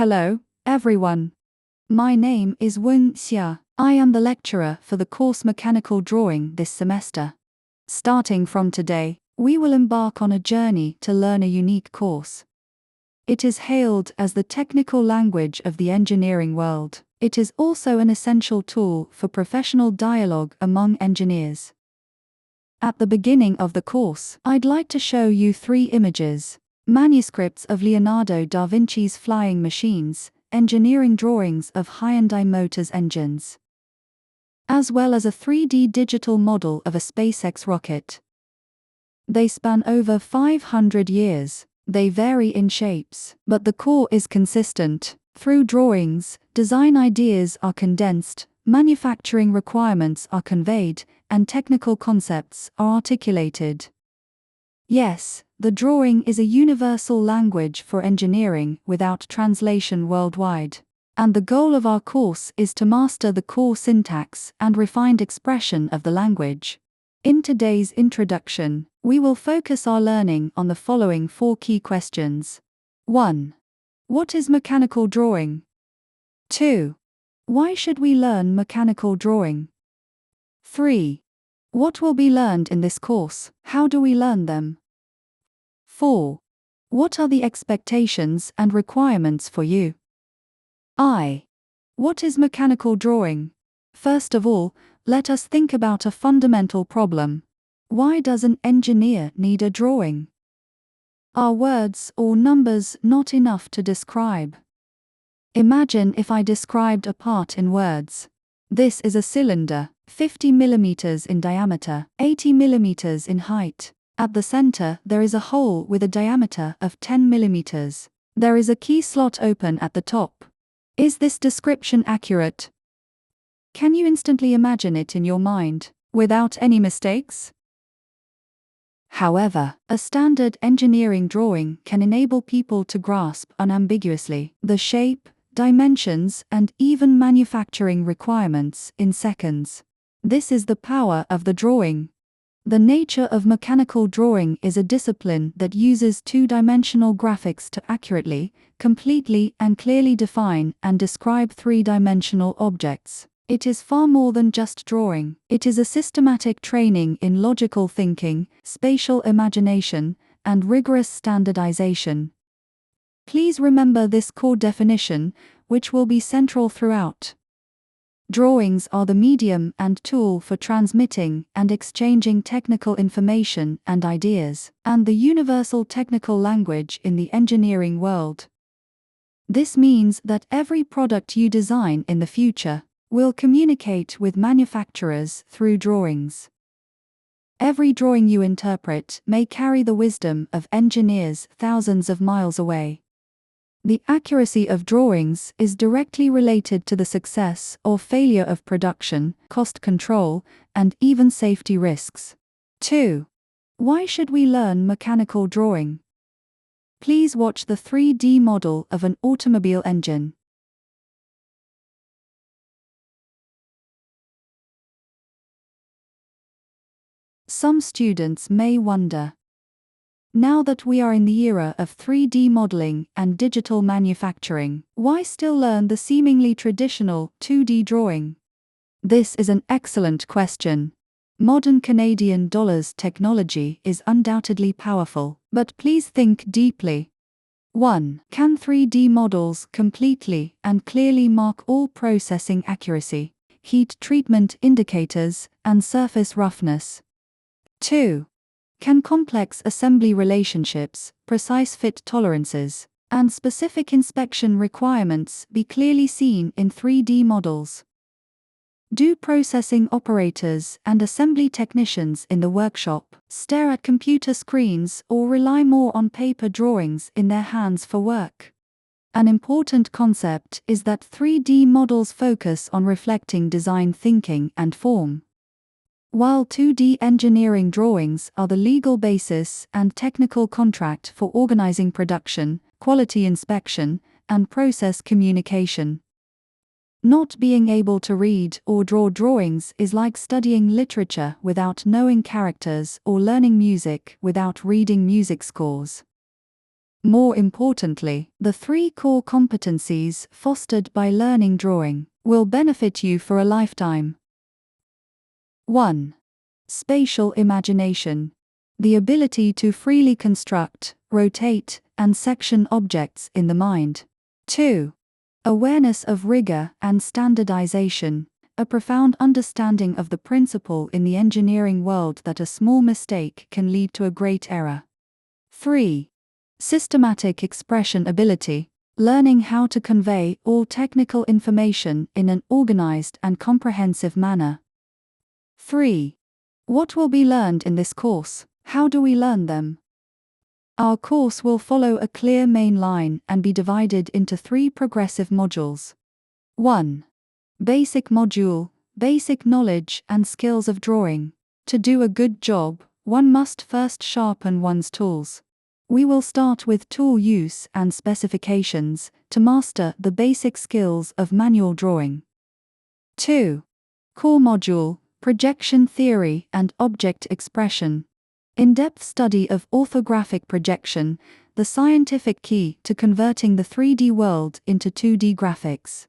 Hello, everyone. My name is Wen Xia. I am the lecturer for the course Mechanical Drawing this semester. Starting from today, we will embark on a journey to learn a unique course. It is hailed as the technical language of the engineering world. It is also an essential tool for professional dialogue among engineers. At the beginning of the course, I'd like to show you 3 images: manuscripts of Leonardo da Vinci's flying machines, engineering drawings of Hyundai Motors engines, as well as a 3D digital model of a SpaceX rocket. They span over 500 years. They vary in shapes, but the core is consistent. Through drawings, design ideas are condensed, manufacturing requirements are conveyed, and technical concepts are articulated. Yes, the drawing is a universal language for engineering without translation worldwide. And the goal of our course is to master the core syntax and refined expression of the language. In today's introduction, we will focus our learning on the following 4 key questions. 1. What is mechanical drawing? 2. Why should we learn mechanical drawing? 3. What will be learned in this course? How do we learn them? 4. What are the expectations and requirements for you? What is mechanical drawing? First of all, let us think about a fundamental problem. Why does an engineer need a drawing? Are words or numbers not enough to describe? Imagine if I described a part in words. This is a cylinder, 50 mm in diameter, 80 mm in height. At the center, there is a hole with a diameter of 10 mm. There is a key slot open at the top. Is this description accurate? Can you instantly imagine it in your mind, without any mistakes? However, a standard engineering drawing can enable people to grasp unambiguously the shape, dimensions, and even manufacturing requirements in seconds. This is the power of the drawing. The nature of mechanical drawing is a discipline that uses 2-dimensional graphics to accurately, completely, and clearly define and describe 3-dimensional objects. It is far more than just drawing. It is a systematic training in logical thinking, spatial imagination, and rigorous standardization. Please remember this core definition, which will be central throughout. Drawings are the medium and tool for transmitting and exchanging technical information and ideas, and the universal technical language in the engineering world. This means that every product you design in the future will communicate with manufacturers through drawings. Every drawing you interpret may carry the wisdom of engineers thousands of miles away. The accuracy of drawings is directly related to the success or failure of production, cost control, and even safety risks. 2. Why should we learn mechanical drawing? Please watch the 3D model of an automobile engine. Some students may wonder, now that we are in the era of 3D modeling and digital manufacturing, why still learn the seemingly traditional 2D drawing? This is an excellent question. Modern Canadian dollars technology is undoubtedly powerful, but please think deeply. 1. Can 3D models completely and clearly mark all processing accuracy, heat treatment indicators, and surface roughness? 2. Can complex assembly relationships, precise fit tolerances, and specific inspection requirements be clearly seen in 3D models? Do processing operators and assembly technicians in the workshop stare at computer screens or rely more on paper drawings in their hands for work? An important concept is that 3D models focus on reflecting design thinking and form, while 2D engineering drawings are the legal basis and technical contract for organizing production, quality inspection, and process communication. Not being able to read or draw drawings is like studying literature without knowing characters or learning music without reading music scores. More importantly, the 3 core competencies fostered by learning drawing will benefit you for a lifetime. 1. Spatial imagination. The ability to freely construct, rotate, and section objects in the mind. 2. Awareness of rigor and standardization. A profound understanding of the principle in the engineering world that a small mistake can lead to a great error. 3. Systematic expression ability. Learning how to convey all technical information in an organized and comprehensive manner. 3. What will be learned in this course? How do we learn them? Our course will follow a clear main line and be divided into 3 progressive modules. 1. Basic module, basic knowledge and skills of drawing. To do a good job, one must first sharpen one's tools. We will start with tool use and specifications to master the basic skills of manual drawing. 2. Core module, projection theory and object expression. In-depth study of orthographic projection, the scientific key to converting the 3D world into 2D graphics.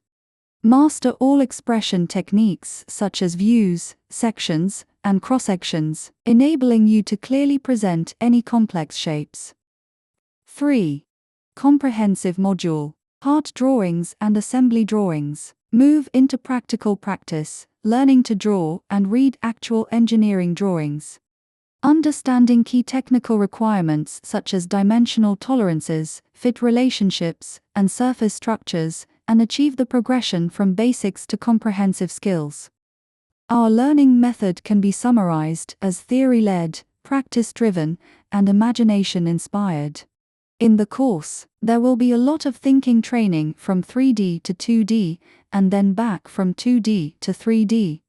Master all expression techniques such as views, sections, and cross-sections, enabling you to clearly present any complex shapes. 3. Comprehensive module, part drawings and assembly drawings. Move into practical practice, learning to draw and read actual engineering drawings. Understanding key technical requirements such as dimensional tolerances, fit relationships, and surface structures, and achieve the progression from basics to comprehensive skills. Our learning method can be summarized as theory-led, practice-driven, and imagination-inspired. In the course, there will be a lot of thinking training from 3D to 2D, and then back from 2D to 3D.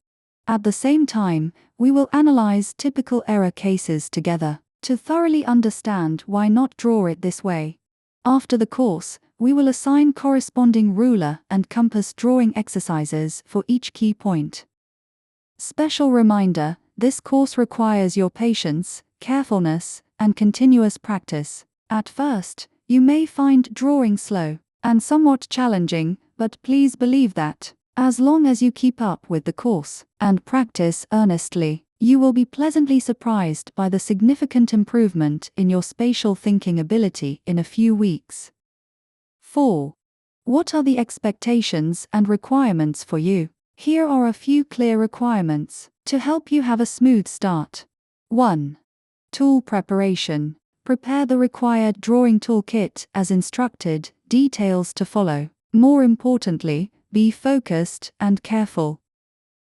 At the same time, we will analyze typical error cases together to thoroughly understand why not draw it this way. After the course, we will assign corresponding ruler and compass drawing exercises for each key point. Special reminder, this course requires your patience, carefulness, and continuous practice. At first, you may find drawing slow and somewhat challenging, but please believe that, as long as you keep up with the course and practice earnestly, you will be pleasantly surprised by the significant improvement in your spatial thinking ability in a few weeks. 4. What are the expectations and requirements for you? Here are a few clear requirements to help you have a smooth start. 1. Tool preparation. Prepare the required drawing toolkit as instructed, details to follow. More importantly, be focused and careful.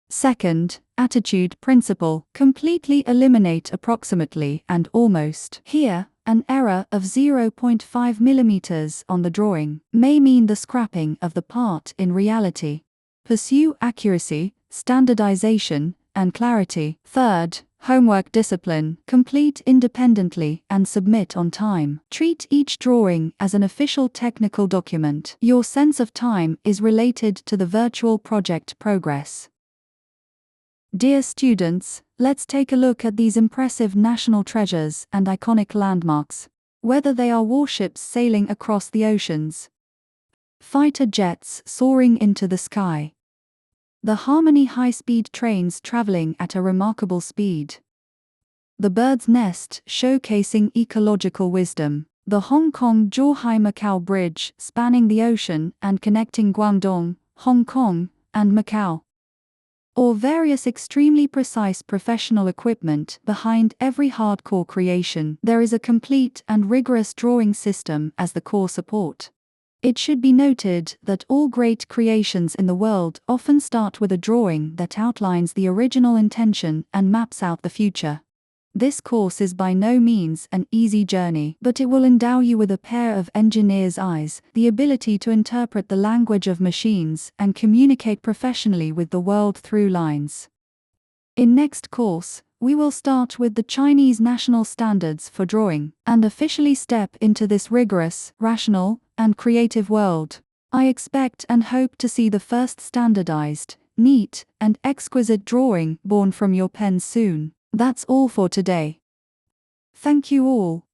2. Attitude principle. Completely eliminate approximately and almost. Here, an error of 0.5 mm on the drawing may mean the scrapping of the part in reality. Pursue accuracy, standardization, and clarity. 3. Homework discipline. Complete independently and submit on time. Treat each drawing as an official technical document. Your sense of time is related to the virtual project progress. Dear students, let's take a look at these impressive national treasures and iconic landmarks. Whether they are warships sailing across the oceans, fighter jets soaring into the sky, the Harmony high-speed trains traveling at a remarkable speed, the Bird's Nest showcasing ecological wisdom, the Hong Kong-Zhuhai-Macau Bridge spanning the ocean and connecting Guangdong, Hong Kong, and Macau, or various extremely precise professional equipment behind every hardcore creation. There is a complete and rigorous drawing system as the core support. It should be noted that all great creations in the world often start with a drawing that outlines the original intention and maps out the future. This course is by no means an easy journey, but it will endow you with a pair of engineer's eyes, the ability to interpret the language of machines and communicate professionally with the world through lines. In next course, we will start with the Chinese national standards for drawing, and officially step into this rigorous, rational, and creative world. I expect and hope to see the first standardized, neat, and exquisite drawing born from your pen soon. That's all for today. Thank you all.